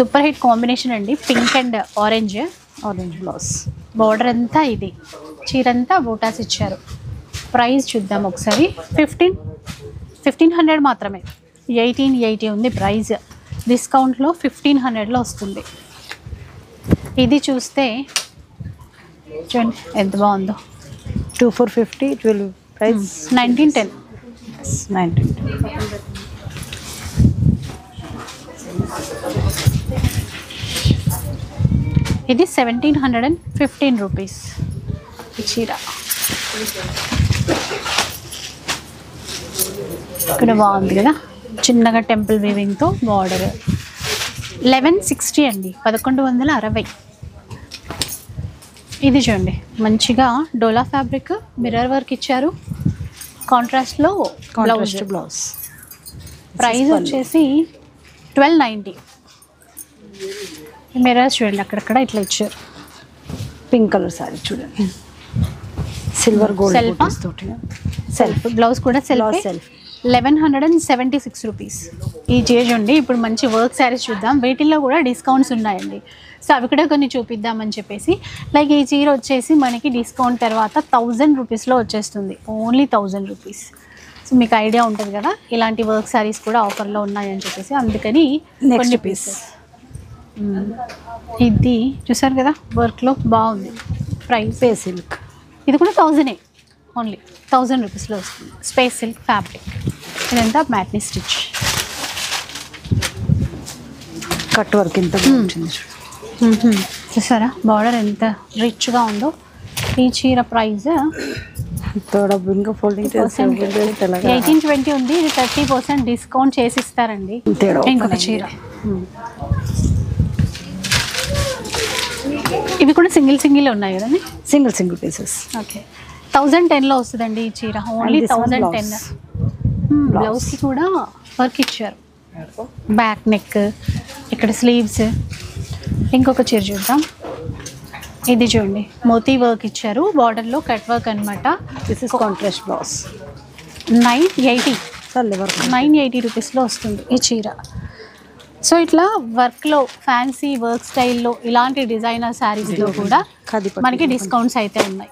Super hit combination అండి, pink and orange blouse. Border అంతా ఇది, చీర అంతా బూటాస్ ఇచ్చారు. ప్రైస్ చూద్దాం ఒకసారి. 1500 మాత్రమే. 1880 ఉంది ప్రైస్. డిస్కౌంట్లో 1500లో వస్తుంది. ఇది చూస్తే చూడండి ఎంత బాగుందో. 2450 12 ప్రైస్ 1910. 1910. ఇది 1715 రూపీస్ ఈ చీర. ఇక్కడ బాగుంది కదా, చిన్నగా టెంపుల్ వీవింగ్తో బార్డర్. 1160 అండి, 1160. ఇది చూడండి మంచిగా డోలా ఫ్యాబ్రిక్, మిర్రర్ వర్క్ ఇచ్చారు. కాంట్రాస్ట్లో బ్లౌజ్. ప్రైస్ వచ్చేసి 1290. మిర్రర్స్ చూడండి అక్కడక్కడ ఇట్లా ఇచ్చారు. పింక్ కలర్ సారీ చూడండి, సిల్వర్ గోల్డ్ తోటి సెల్ఫ్ బ్లౌజ్ కూడా సెల్ఫ్. 1176 రూపీస్ ఈ చీర చూడండి. ఇప్పుడు మంచి వర్క్ శారీస్ చూద్దాం, వీటిల్లో కూడా డిస్కౌంట్స్ ఉన్నాయండి. సో అవి కూడా కొన్ని చూపిద్దామని చెప్పేసి. లైక్ ఈ చీర వచ్చేసి మనకి డిస్కౌంట్ తర్వాత 1000 రూపీస్లో వచ్చేస్తుంది, ఓన్లీ 1000 రూపీస్. సో మీకు ఐడియా ఉంటుంది కదా ఇలాంటి వర్క్ శారీస్ కూడా ఆఫర్లో ఉన్నాయని చెప్పేసి, అందుకని కొన్ని పీసెస్. ఇది చూసారు కదా వర్క్లో బాగుంది. ప్రైస్ పే సిల్క్, ఇది కూడా 1000 ఓన్లీ 1000 రూపీస్లో వస్తుంది. స్పేస్ సిల్క్ ఫ్యాబ్రిక్, ఇదంతా మ్యాట్నీ స్టిచ్. కట్ వర్క్ ఎంత బాగుంటుంది చూసారా బార్డర్ ఎంత రిచ్గా ఉందో. ఈ చీర ప్రైస్ 1820 ఉంది. ఇది 30% డిస్కౌంట్ చేసి ఇస్తారండి. ఇంకొక చీర, ఇవి కూడా సింగిల్ ఉన్నాయి కదండి, సింగిల్ పీసెస్. ఓకే 1010లో వస్తుందండి ఈ చీర, ఓన్లీ 1010. బ్లౌజ్కి కూడా వర్క్ ఇచ్చారు, బ్యాక్ నెక్, ఇక్కడ స్లీవ్స్. ఇంకొక చీర చూద్దాం. ఇది చూడండి మోతీ వర్క్ ఇచ్చారు, బార్డర్లో కట్ వర్క్ అనమాట. This is contrast blouse. 980 రూపీస్లో వస్తుంది ఈ చీర. సో ఇట్లా వర్క్లో ఫ్యాన్సీ వర్క్ స్టైల్లో ఇలాంటి డిజైనర్ శారీస్లో కూడా మనకి డిస్కౌంట్స్ అయితే ఉన్నాయి.